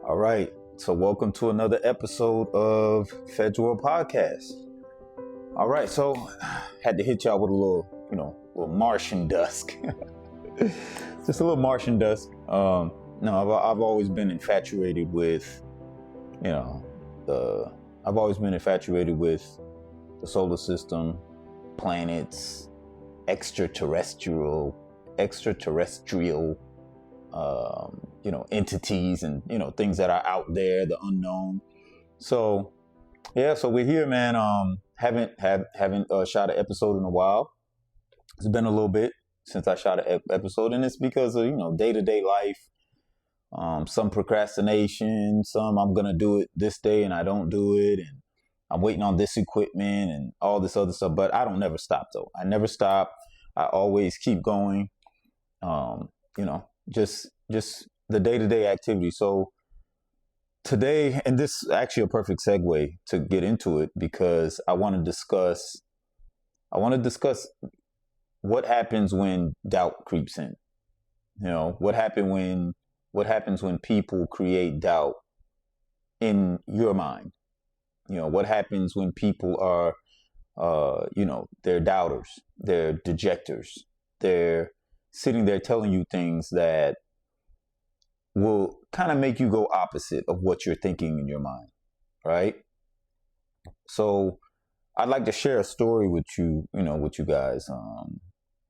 All right. So welcome to another episode of Fed's World Podcast. All right. So had to hit y'all with a little Martian dusk. Just a little Martian dusk. I've always been infatuated with, I've always been infatuated with the solar system, planets, extraterrestrial entities and things that are out there, the unknown. So we're here, man. Haven't shot an episode in a while. It's been a little bit since I shot an episode, and it's because of day-to-day life. Some procrastination, some I'm gonna do it this day and I don't do it, and I'm waiting on this equipment and all this other stuff. But I don't never stop though. I never stop. I always keep going. Just the day-to-day activity. So today, and this is actually a perfect segue to get into it, because I want to discuss what happens when doubt creeps in. What happens when people create doubt in your mind. What happens when people are they're doubters, they're dejectors, they're sitting there telling you things that will kind of make you go opposite of what you're thinking in your mind, right? So I'd like to share a story with you, with you guys,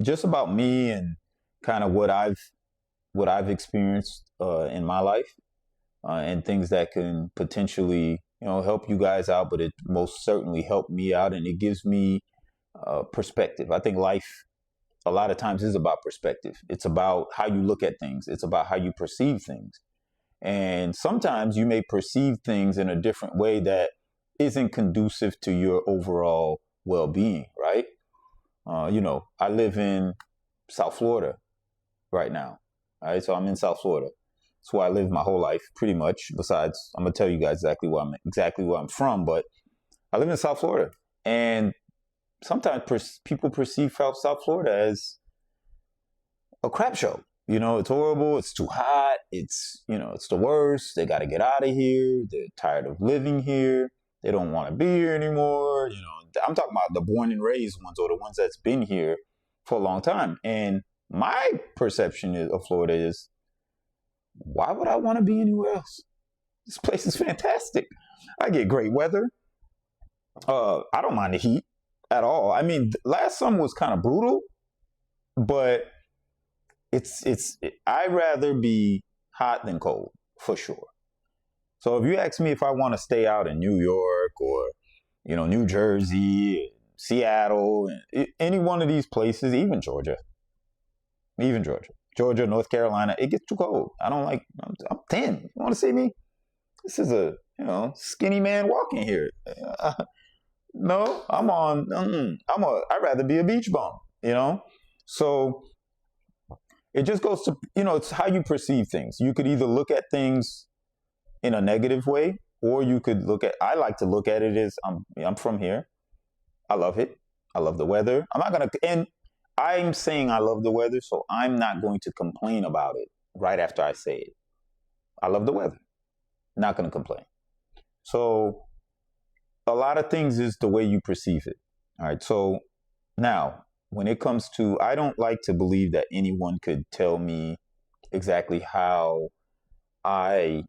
just about me and kind of what I've experienced in my life, and things that can potentially, help you guys out, but it most certainly helped me out, and it gives me perspective. I think life a lot of times is about perspective. It's about how you look at things. It's about how you perceive things. And sometimes you may perceive things in a different way that isn't conducive to your overall well-being, right? I live in South Florida right now, right? So I'm in South Florida. That's where I lived my whole life, pretty much. Besides, I'm gonna tell you guys exactly where I'm from, but I live in South Florida, and sometimes people perceive South Florida as a crap show. It's horrible. It's too hot. It's the worst. They got to get out of here. They're tired of living here. They don't want to be here anymore. I'm talking about the born and raised ones, or the ones that's been here for a long time. And my perception of Florida is, why would I want to be anywhere else? This place is fantastic. I get great weather. I don't mind the heat at all. I mean, last summer was kind of brutal, but I'd rather be hot than cold, for sure. So if you ask me if I want to stay out in New York or, New Jersey, Seattle, any one of these places, even Georgia, North Carolina, it gets too cold. I'm 10. You want to see me? This is a, skinny man walking here. No, I'd rather be a beach bum, So it just goes to, it's how you perceive things. You could either look at things in a negative way, or you could I like to look at it as, I'm from here. I love it. I love the weather. And I'm saying I love the weather, so I'm not going to complain about it right after I say it. I love the weather. Not going to complain. So a lot of things is the way you perceive it. All right. So now, when it comes to, I don't like to believe that anyone could tell me exactly how I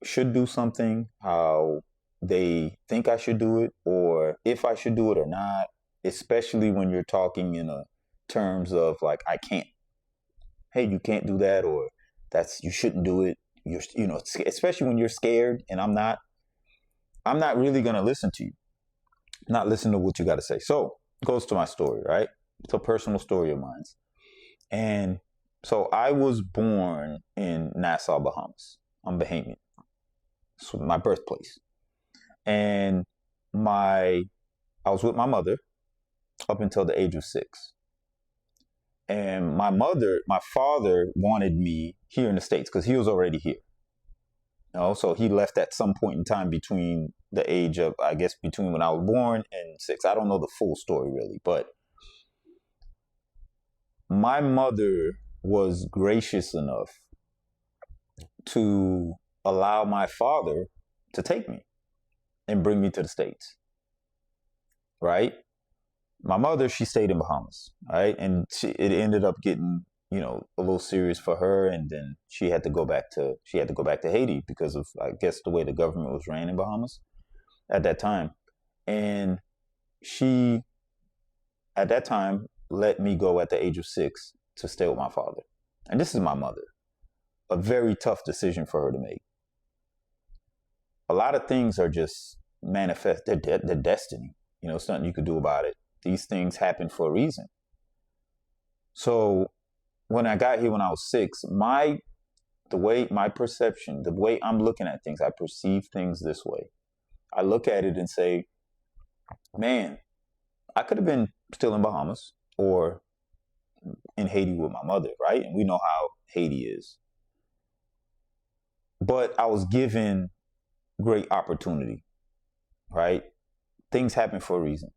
should do something, how they think I should do it, or if I should do it or not, especially when you're talking in terms of like, I can't. Hey, you can't do that, or you shouldn't do it. Especially when you're scared, and I'm not really going to listen to you. Not listen to what you got to say. So it goes to my story, right? It's a personal story of mine. And so I was born in Nassau, Bahamas. I'm Bahamian. It's my birthplace. And I was with my mother up until the age of 6. And my father wanted me here in the States because he was already here. So he left at some point in time between the age of, I guess, between when I was born and 6. I don't know the full story really, but my mother was gracious enough to allow my father to take me and bring me to the States, right? My mother, she stayed in Bahamas, right? And it ended up getting, a little serious for her. And then she had to go back to Haiti because of, I guess, the way the government was ran in Bahamas at that time. And she, at that time, let me go at the age of 6 to stay with my father. And this is my mother. A very tough decision for her to make. A lot of things are just manifest, they're destiny. It's nothing you could do about it. These things happen for a reason. So when I got here when I was 6, my perception, the way I'm looking at things, I perceive things this way. I look at it and say, man, I could have been still in Bahamas or in Haiti with my mother, right? And we know how Haiti is. But I was given great opportunity, right? Things happen for a reason.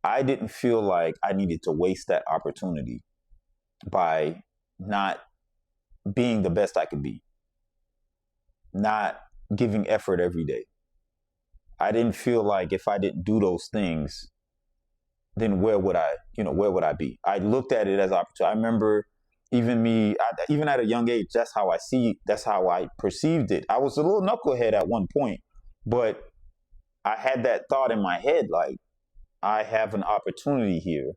I didn't feel like I needed to waste that opportunity by not being the best I could be, not giving effort every day. I didn't feel like if I didn't do those things, then where would I be? I looked at it as opportunity. I remember even at a young age, that's how I perceived it. I was a little knucklehead at one point, but I had that thought in my head, like, I have an opportunity here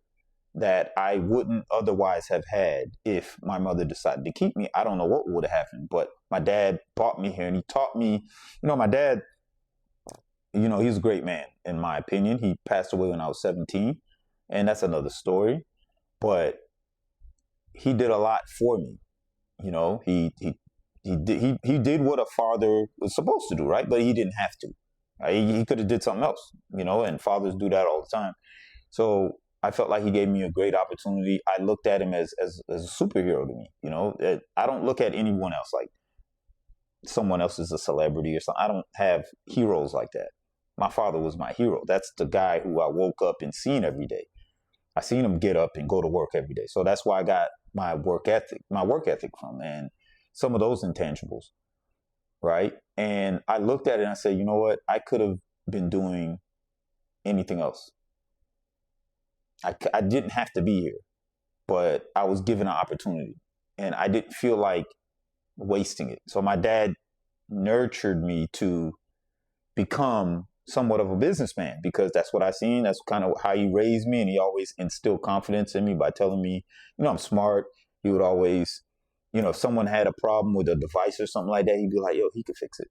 that I wouldn't otherwise have had if my mother decided to keep me. I don't know what would have happened, but my dad brought me here and he taught me, my dad, he's a great man, in my opinion. He passed away when I was 17, and that's another story, but he did a lot for me. He did what a father was supposed to do, right? But he didn't have to. He could have did something else, and fathers do that all the time. So I felt like he gave me a great opportunity. I looked at him as a superhero to me. I don't look at anyone else like someone else is a celebrity or something. I don't have heroes like that. My father was my hero. That's the guy who I woke up and seen every day. I seen him get up and go to work every day. So that's why I got my work ethic from, and some of those intangibles. Right. And I looked at it and I said, you know what? I could have been doing anything else. I didn't have to be here, but I was given an opportunity and I didn't feel like wasting it. So my dad nurtured me to become somewhat of a businessman because that's what I seen. That's kind of how he raised me. And he always instilled confidence in me by telling me, I'm smart. He would always, if someone had a problem with a device or something like that, he'd be like, yo, he could fix it.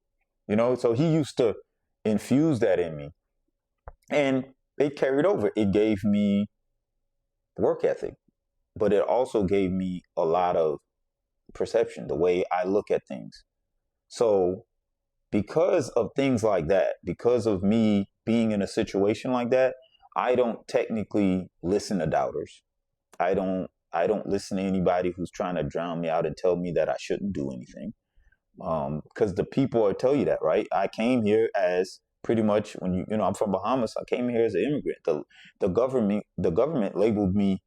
So he used to infuse that in me. And it carried over. It gave me work ethic, but it also gave me a lot of perception, the way I look at things. So because of things like that, because of me being in a situation like that, I don't technically listen to doubters. I don't listen to anybody who's trying to drown me out and tell me that I shouldn't do anything. Because the people will tell you that, right? I came here as pretty much when I'm from Bahamas. I came here as an immigrant. The government labeled me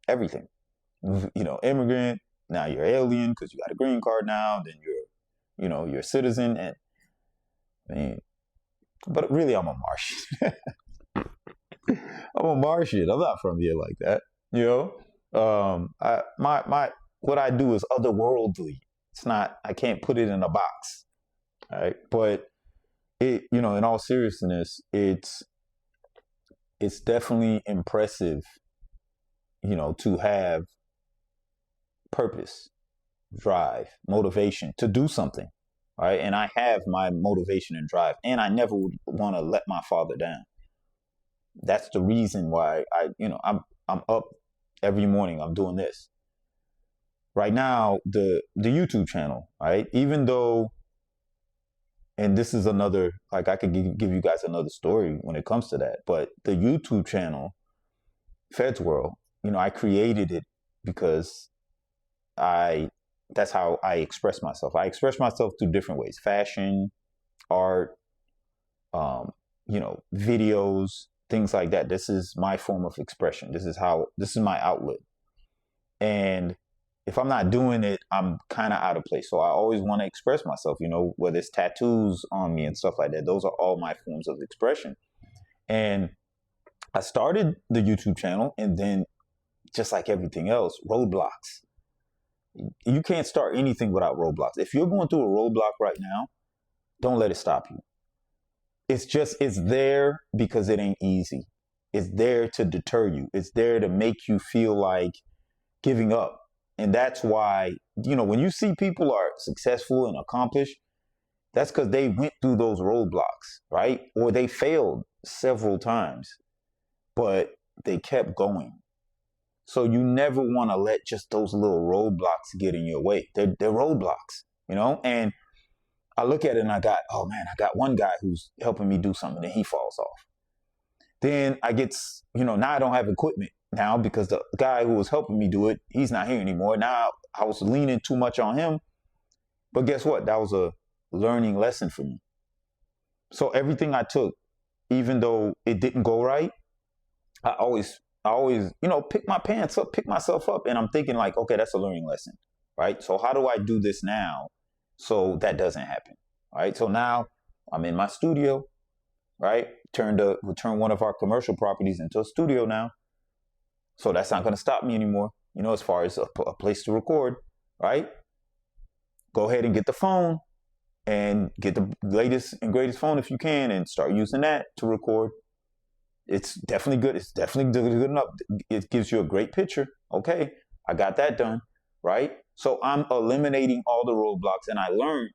everything. Immigrant. Now you're alien because you got a green card now. Then you're a citizen, and I mean, but really I'm a Martian. I'm a Martian. I'm not from here like that. What I do is otherworldly. It's not, I can't put it in a box. All right. But in all seriousness, it's definitely impressive, to have purpose, drive, motivation to do something. Right. And I have my motivation and drive, and I never would want to let my father down. That's the reason why I'm up every morning. I'm doing this. Right now, the YouTube channel, right? Even though, and this is another, like I could give you guys another story when it comes to that, but the YouTube channel, Feds World, I created it because that's how I express myself. I express myself through different ways: fashion, art, videos, things like that. This is my form of expression. This is my outlet. And if I'm not doing it, I'm kind of out of place. So I always want to express myself, whether it's tattoos on me and stuff like that. Those are all my forms of expression. And I started the YouTube channel, and then just like everything else, roadblocks. You can't start anything without roadblocks. If you're going through a roadblock right now, don't let it stop you. It's there because it ain't easy. It's there to deter you. It's there to make you feel like giving up. And that's why, when you see people are successful and accomplished, that's because they went through those roadblocks, right? Or they failed several times, but they kept going. So you never want to let just those little roadblocks get in your way. They're roadblocks, and I look at it and I got one guy who's helping me do something and he falls off. Then I get, now I don't have equipment now because the guy who was helping me do it, he's not here anymore. Now I was leaning too much on him. But guess what? That was a learning lesson for me. So everything I took, even though it didn't go right, I always, pick myself up. And I'm thinking like, okay, that's a learning lesson, right? So how do I do this now so that doesn't happen, right? So now I'm in my studio, right? We turn one of our commercial properties into a studio now. So that's not going to stop me anymore, as far as a place to record, right? Go ahead and get the phone and get the latest and greatest phone if you can and start using that to record. It's definitely good. It's definitely good enough. It gives you a great picture. Okay, I got that done, right? So I'm eliminating all the roadblocks, and I learned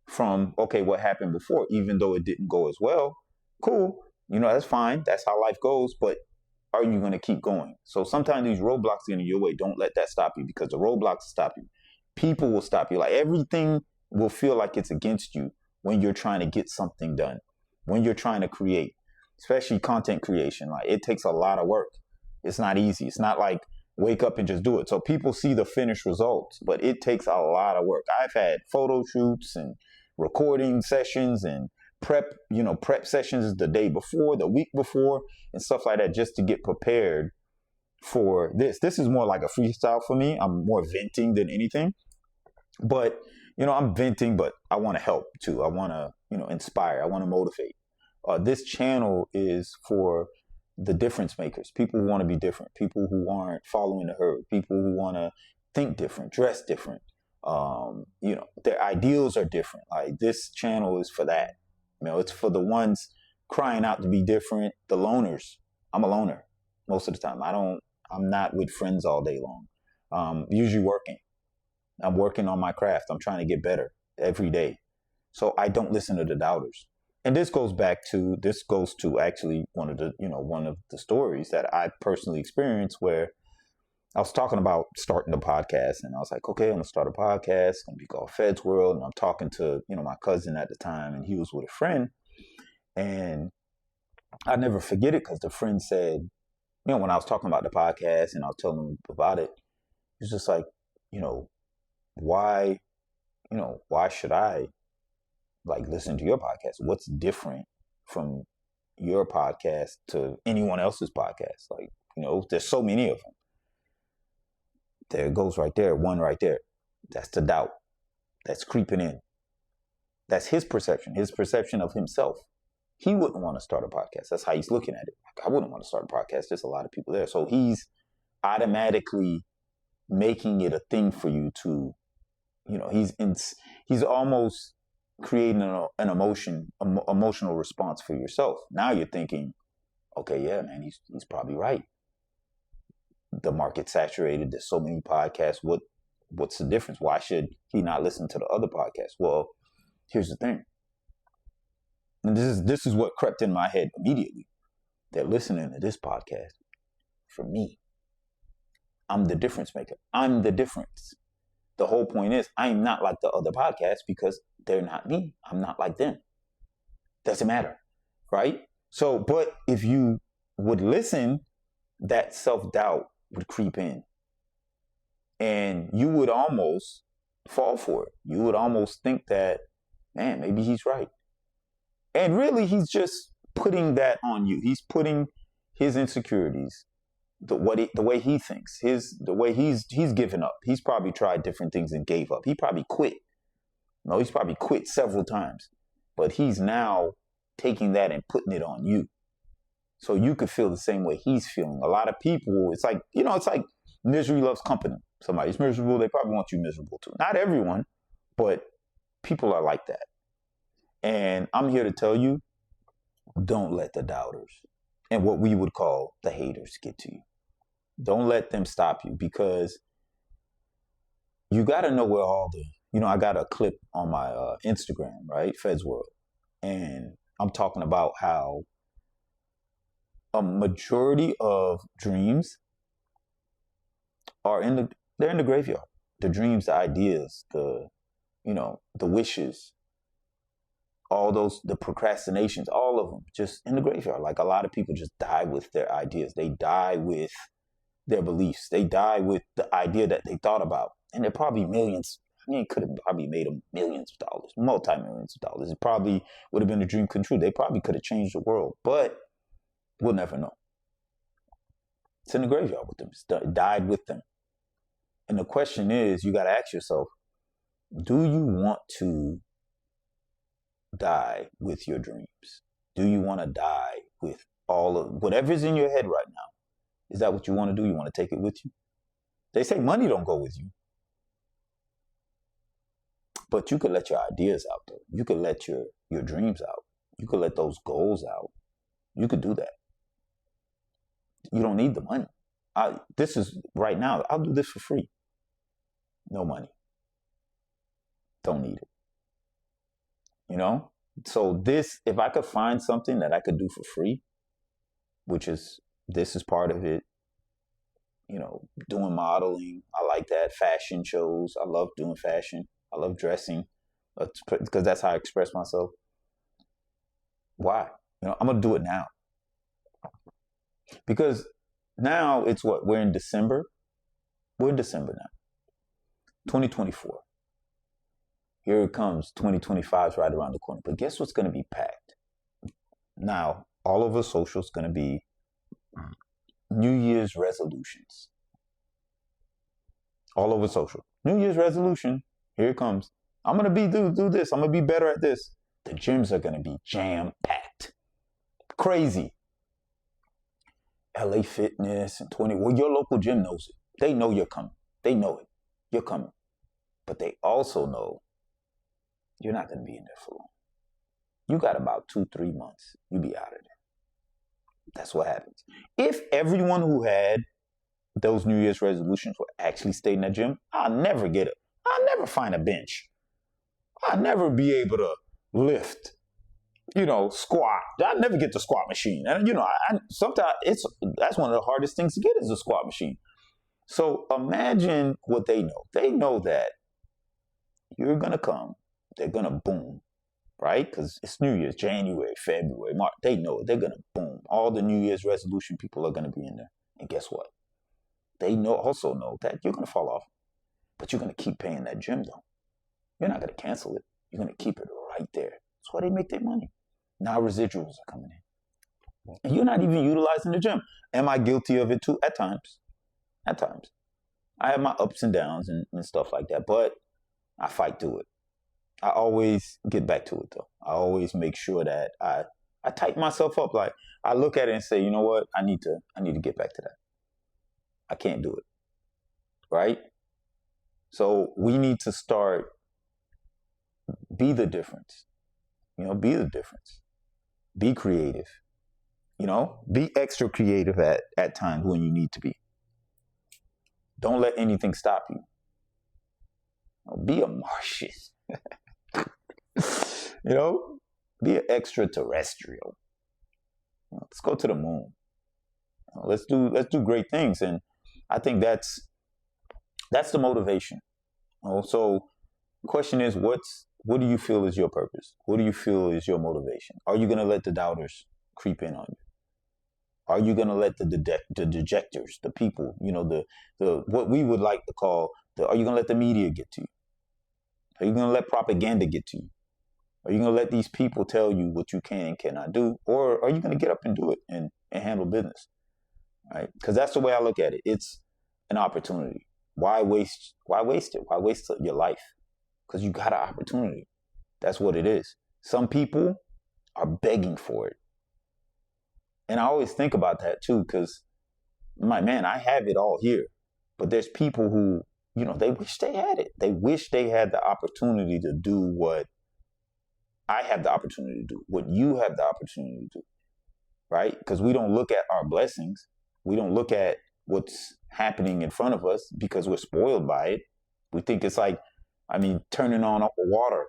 from, okay, what happened before, even though it didn't go as well. Cool, that's fine. That's how life goes, but are you going to keep going? So sometimes these roadblocks get in your way. Don't let that stop you, because the roadblocks stop you. People will stop you. Like, everything will feel like it's against you when you're trying to get something done, when you're trying to create, especially content creation. Like, it takes a lot of work. It's not easy. It's not like wake up and just do it. So people see the finished results, but it takes a lot of work. I've had photo shoots and recording sessions and prep sessions the day before, the week before, and stuff like that, just to get prepared for this. This is more like a freestyle for me. I'm more venting than anything, but I'm venting, but I want to help too. I want to, inspire. I want to motivate. This channel is for the difference makers, people who want to be different, people who aren't following the herd, people who want to think different, dress different. Their ideals are different. Like, this channel is for that. It's for the ones crying out to be different, the loners. I'm a loner most of the time. I'm not with friends all day long. Usually working. I'm working on my craft. I'm trying to get better every day. So I don't listen to the doubters. And this goes to actually one of the stories that I personally experienced, where I was talking about starting a podcast, and I was like, okay, I'm gonna start a podcast. It's gonna be called Fed's World. And I'm talking to, my cousin at the time, and he was with a friend. And I never forget it, because the friend said, when I was talking about the podcast and I was telling him about it, he was just like, why should I listen to your podcast? What's different from your podcast to anyone else's podcast? There's so many of them. There it goes right there. One right there. That's the doubt that's creeping in. That's his perception of himself. He wouldn't want to start a podcast. That's how he's looking at it. I wouldn't want to start a podcast. There's a lot of people there. So he's automatically making it a thing for you to, he's almost creating an emotional response for yourself. Now you're thinking, okay, yeah, man, he's probably right. The market's saturated. There's so many podcasts. What's the difference? Why should he not listen to the other podcasts? Well, here's the thing. And this is what crept in my head immediately. They're listening to this podcast for me. I'm the difference maker. I'm the difference. The whole point is, I'm not like the other podcasts because they're not me. I'm not like them. Doesn't matter, right? So, but if you would listen, that self-doubt would creep in. And you would almost fall for it. You would almost think that, man, maybe he's right. And really, he's just putting that on you. He's putting his insecurities the way he thinks, the way he's given up. He's probably tried different things and gave up. He probably quit. No, he's probably quit several times, but he's now taking that and putting it on you, so you could feel the same way he's feeling. A lot of people, it's like, it's like misery loves company. Somebody's miserable, they probably want you miserable too. Not everyone, but people are like that. And I'm here to tell you, don't let the doubters and what we would call the haters get to you. Don't let them stop you, because you got to know where all the, I got a clip on my Instagram, right? Feds World. And I'm talking about how a majority of dreams are they're in the graveyard. The dreams, the ideas, the wishes, all those, the procrastinations, all of them just in the graveyard. Like, a lot of people just die with their ideas. They die with their beliefs. They die with the idea that they thought about. And they're probably millions. It could have probably made them millions of dollars, multi-millions of dollars. It probably would have been a dream come true. They probably could have changed the world, but we'll never know. It's in the graveyard with them. It died with them. And the question is, you got to ask yourself, do you want to die with your dreams? Do you want to die with all of whatever's in your head right now? Is that what you want to do? You want to take it with you? They say money don't go with you. But you could let your ideas out, though. You could let your dreams out. You could let those goals out. You could do that. You don't need the money. This is right now. I'll do this for free. No money. Don't need it. So if I could find something that I could do for free, this is part of it, doing modeling. I like that. Fashion shows. I love doing fashion. I love dressing, because that's how I express myself. Why? I'm going to do it now. Because now it's what? We're in December. We're in December now. 2024. Here it comes. 2025 is right around the corner. But guess what's going to be packed? Now, all over social is going to be New Year's resolutions. All over social. New Year's resolution. Here it comes. I'm going to do this. I'm going to be better at this. The gyms are going to be jam-packed. Crazy. LA Fitness and 20. Well, your local gym knows it. They know you're coming. They know it. You're coming. But they also know you're not going to be in there for long. You got about 2-3 months. You be out of there. That's what happens. If everyone who had those New Year's resolutions would actually stay in that gym, I'll never get it. I'll never find a bench. I'll never be able to lift, squat. I'll never get the squat machine. And, sometimes that's one of the hardest things to get is a squat machine. So imagine what they know. They know that you're going to come. They're going to boom, right? Because it's New Year's, January, February, March. They know it. They're going to boom. All the New Year's resolution people are going to be in there. And guess what? They also know that you're going to fall off. But you're going to keep paying that gym, though. You're not going to cancel it. You're going to keep it right there. That's why they make their money. Now residuals are coming in. And you're not even utilizing the gym. Am I guilty of it, too? At times. At times. I have my ups and downs and stuff like that. But I fight through it. I always get back to it, though. I always make sure that I tighten myself up. Like, I look at it and say, you know what? I need to get back to that. I can't do it. Right? So we need to start, be the difference. Be the difference. Be creative. Be extra creative at times when you need to be. Don't let anything stop you. Be a Martian. Be an extraterrestrial. Let's go to the moon. Let's do great things. And I think that's the motivation. So the question is, what do you feel is your purpose? What do you feel is your motivation? Are you going to let the doubters creep in on you? Are you going to let the dejectors, the people, the what we would like to call, are you going to let the media get to you? Are you going to let propaganda get to you? Are you going to let these people tell you what you can and cannot do? Or are you going to get up and do it and handle business? right? Because that's the way I look at it. It's an opportunity. Why waste? Why waste it? Why waste your life? Because you got an opportunity. That's what it is. Some people are begging for it. And I always think about that too, because my man, I have it all here. But there's people who, they wish they had it. They wish they had the opportunity to do what I have the opportunity to do, what you have the opportunity to do, right? Because we don't look at our blessings. We don't look at what's happening in front of us because we're spoiled by it. We think it's like, turning on up the water.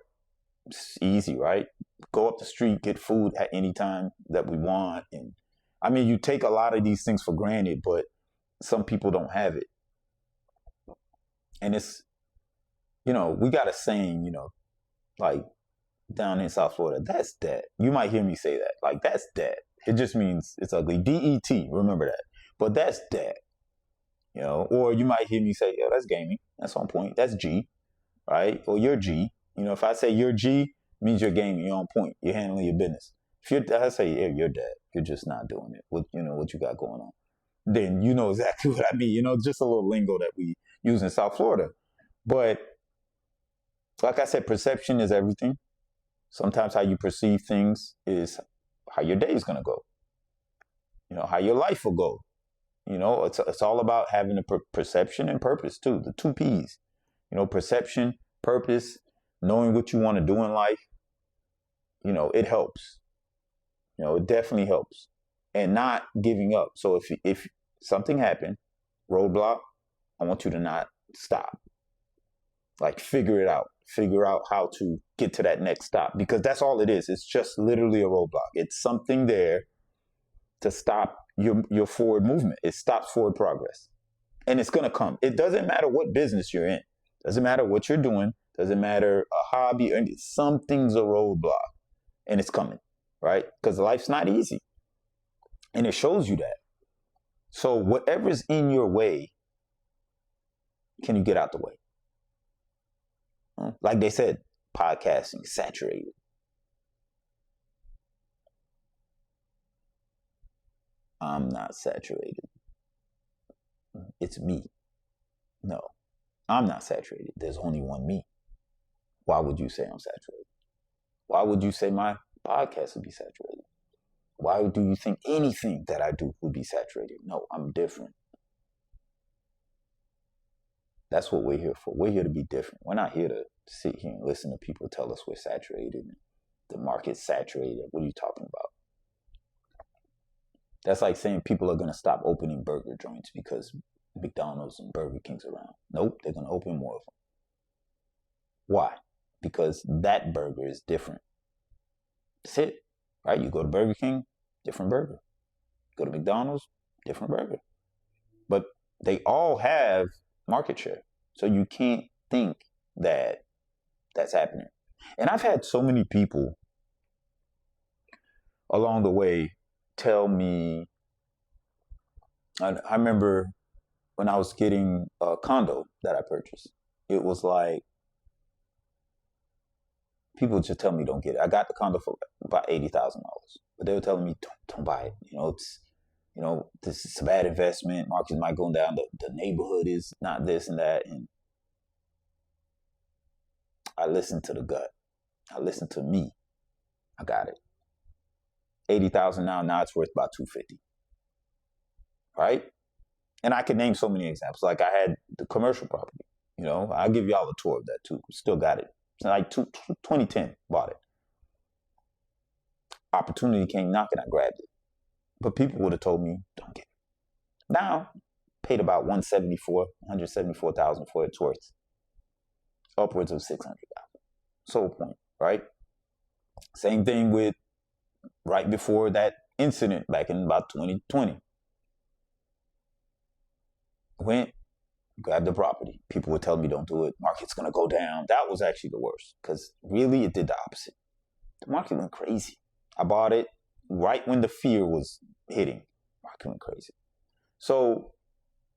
It's easy, right? Go up the street, get food at any time that we want. And you take a lot of these things for granted, but some people don't have it. And it's, we got a saying, like down in South Florida, that's dead. You might hear me say that. Like, that's dead. It just means it's ugly. DET, remember that. But that's dead. Or you might hear me say, yo, that's gaming. That's on point. That's G, right? Or you're G. If I say you're G, it means you're gaming. You're on point. You're handling your business. If I say, yeah, you're dead. You're just not doing it. What you got going on. Then you know exactly what I mean. Just a little lingo that we use in South Florida. But like I said, perception is everything. Sometimes how you perceive things is how your day is going to go. How your life will go. It's all about having a perception and purpose too. The 2 P's. Perception, purpose, knowing what you want to do in life. It helps. It definitely helps. And not giving up. So if something happened, roadblock, I want you to not stop. Like, figure it out. Figure out how to get to that next stop, because that's all it is. It's just literally a roadblock. It's something there to stop your forward movement. It stops forward progress. And it's going to come. It doesn't matter what business you're in. Doesn't matter what you're doing. Doesn't matter a hobby. Something's a roadblock. And it's coming, right? Because life's not easy. And it shows you that. So whatever's in your way, can you get out the way? Like they said, podcasting, saturated. I'm not saturated. It's me. No, I'm not saturated. There's only one me. Why would you say I'm saturated? Why would you say my podcast would be saturated? Why do you think anything that I do would be saturated? No, I'm different. That's what we're here for. We're here to be different. We're not here to sit here and listen to people tell us we're saturated. The market's saturated. What are you talking about? That's like saying people are going to stop opening burger joints because McDonald's and Burger King's around. Nope, they're going to open more of them. Why? Because that burger is different. That's it, right? You go to Burger King, different burger. Go to McDonald's, different burger. But they all have market share. So you can't think that that's happening. And I've had so many people along the way tell me, I remember when I was getting a condo that I purchased, it was like, people just tell me don't get it. I got the condo for about $80,000, but they were telling me don't buy it. This is a bad investment. Markets might go down. The neighborhood is not this and that. And I listened to the gut. I listened to me. I got it. 80,000 now. Now it's worth about 250. Right? And I could name so many examples. Like, I had the commercial property. I'll give y'all a tour of that too. Still got it. It's like 2010 bought it. Opportunity came knocking. I grabbed it. But people would have told me, don't get it. Now, paid about $174,000 for its worth. Upwards of $600,000. Sold point, right? Same thing with right before that incident back in about 2020. Went, grabbed the property. People would tell me don't do it. Market's going to go down. That was actually the worst, because really it did the opposite. The market went crazy. I bought it right when the fear was hitting. Market went crazy. So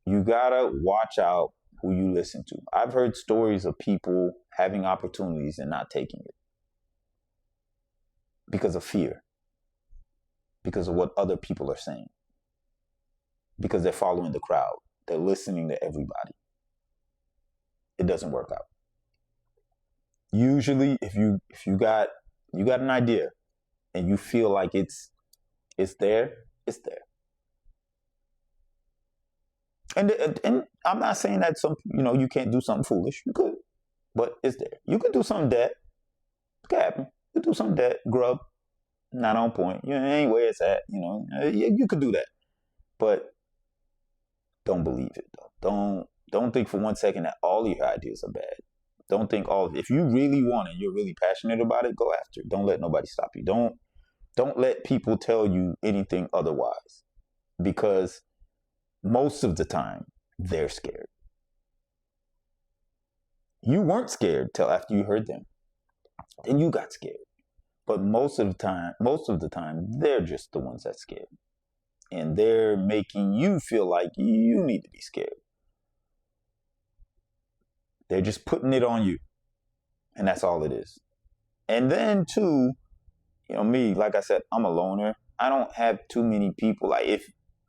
you gotta watch out who you listen to. I've heard stories of people having opportunities and not taking it because of fear, because of what other people are saying. because they're following the crowd. They're listening to everybody. It doesn't work out. Usually, if you got an idea and you feel like it's there, it's there. And I'm not saying that you can't do something foolish. You could, but it's there. You could do something that could happen. You could do something that grub not on point. You know, it ain't where it's at. You could do that, but don't believe it though. Don't think for one second that all your ideas are bad. Don't think if you really want it, you're really passionate about it, go after it. Don't let nobody stop you. Don't let people tell you anything otherwise, because most of the time they're scared. You weren't scared till after you heard them. Then you got scared. But most of the time, they're just the ones that's scared. And they're making you feel like you need to be scared. They're just putting it on you. And that's all it is. And then too, me, like I said, I'm a loner. I don't have too many people. Like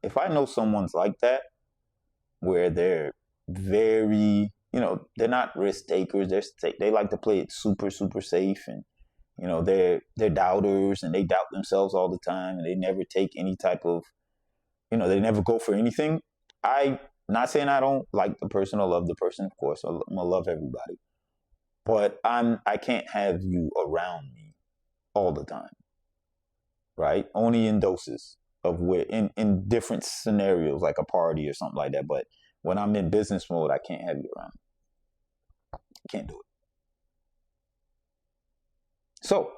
if I know someone's like that, where they're very, they're not risk takers. They like to play it super, super safe, and they're doubters, and they doubt themselves all the time, and they never take any type of, they never go for anything. Not saying I don't like the person or love the person, of course. I'm gonna love everybody, but I can't have you around me all the time, right? Only in doses of where in different scenarios, like a party or something like that. But when I'm in business mode, I can't have you around. I can't do it. So,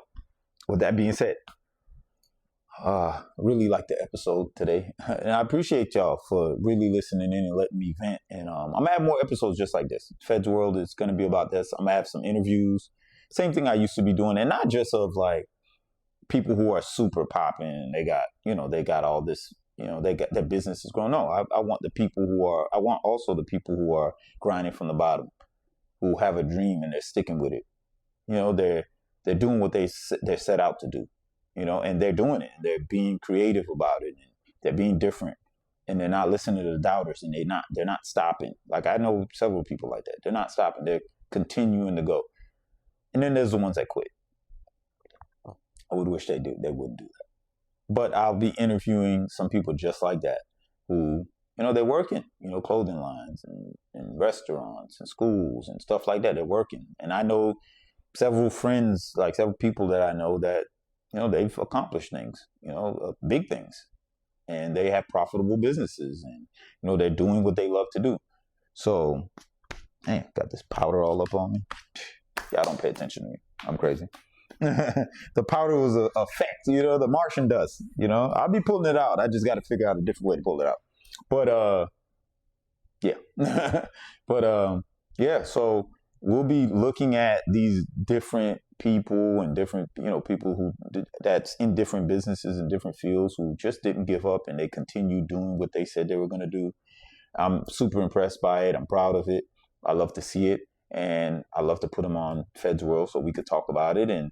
with that being said, I really like the episode today, and I appreciate y'all for really listening in and letting me vent. And I'm gonna have more episodes just like this. Feds World is gonna be about this. I'm gonna have some interviews, same thing I used to be doing, and not just of like people who are super popping. They got all this, they got their business is growing. No, I want I want also the people who are grinding from the bottom, who have a dream and they're sticking with it. They're doing what they're set out to do. And they're doing it. And they're being creative about it. And they're being different. And they're not listening to the doubters. And they're not stopping. Like, I know several people like that. They're not stopping. They're continuing to go. And then there's the ones that quit. I would wish they wouldn't do that. But I'll be interviewing some people just like that, who, they're working, clothing lines and restaurants and schools and stuff like that. They're working. And I know several friends, like several people that I know that, they've accomplished things, big things, and they have profitable businesses, and, they're doing what they love to do. So, got this powder all up on me. Y'all don't pay attention to me. I'm crazy. The powder was a effect, the Martian dust, I'll be pulling it out. I just got to figure out a different way to pull it out. But, yeah. But, yeah, so we'll be looking at these different people and different, people that's in different businesses and different fields who just didn't give up and they continue doing what they said they were going to do. I'm super impressed by it. I'm proud of it. I love to see it. And I love to put them on Feds World so we could talk about it. And,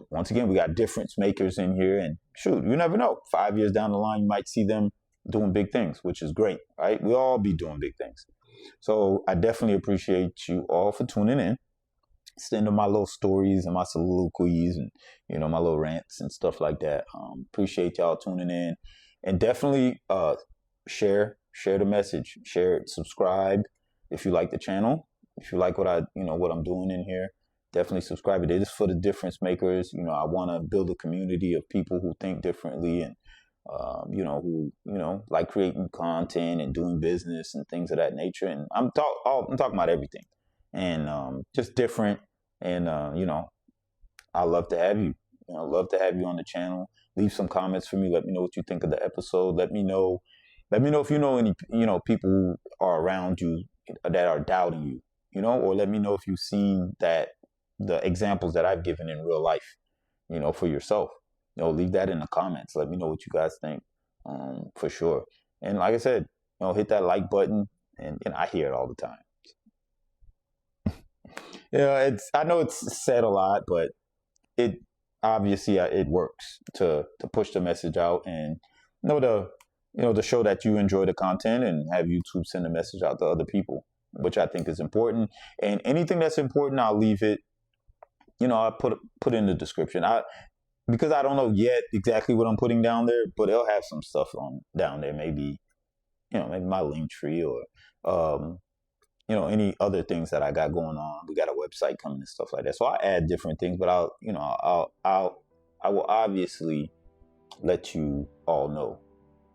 once again, we got difference makers in here. And shoot, you never know. 5 years down the line, you might see them doing big things, which is great, right? We'll all be doing big things. So I definitely appreciate you all for tuning in, sending my little stories and my soliloquies and, my little rants and stuff like that. Appreciate y'all tuning in, and definitely share the message, share it, subscribe if you like the channel. If you like what I'm doing in here, definitely subscribe. It is for the difference makers. I want to build a community of people who think differently and, who, like creating content and doing business and things of that nature. And I'm talking about everything and just different. And, I love to have you. I love to have you on the channel. Leave some comments for me. Let me know what you think of the episode. Let me know if you know any, people who are around you that are doubting you. Or let me know if you've seen the examples that I've given in real life, for yourself. Leave that in the comments. Let me know what you guys think, for sure. And like I said, hit that like button, and I hear it all the time. I know it's said a lot, but it obviously it works to push the message out and to show that you enjoy the content and have YouTube send a message out to other people, which I think is important. And anything that's important, I'll leave it. I put in the description. Because I don't know yet exactly what I'm putting down there, but it'll have some stuff on down there. Maybe maybe my link tree or any other things that I got going on. We got a website coming and stuff like that. So I add different things, but I will obviously let you all know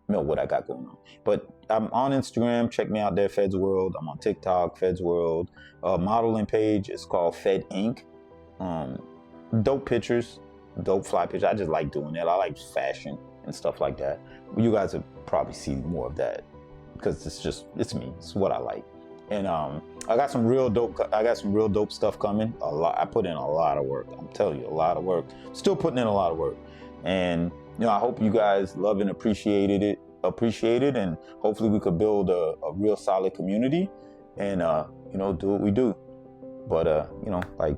what I got going on. But I'm on Instagram. Check me out there, Feds World. I'm on TikTok, Feds World. Modeling page is called Fed Inc. Dope pictures, dope fly pictures. I just like doing that. I like fashion and stuff like that. You guys will probably see more of that because it's me. It's what I like. And I got some real dope stuff coming. A lot. I put in a lot of work. I'm telling you, a lot of work. Still putting in a lot of work. And I hope you guys love and appreciate it, and hopefully we could build a real solid community and do what we do. But like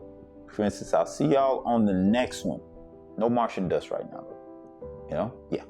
for instance, I'll see y'all on the next one. No Martian dust right now. Yeah.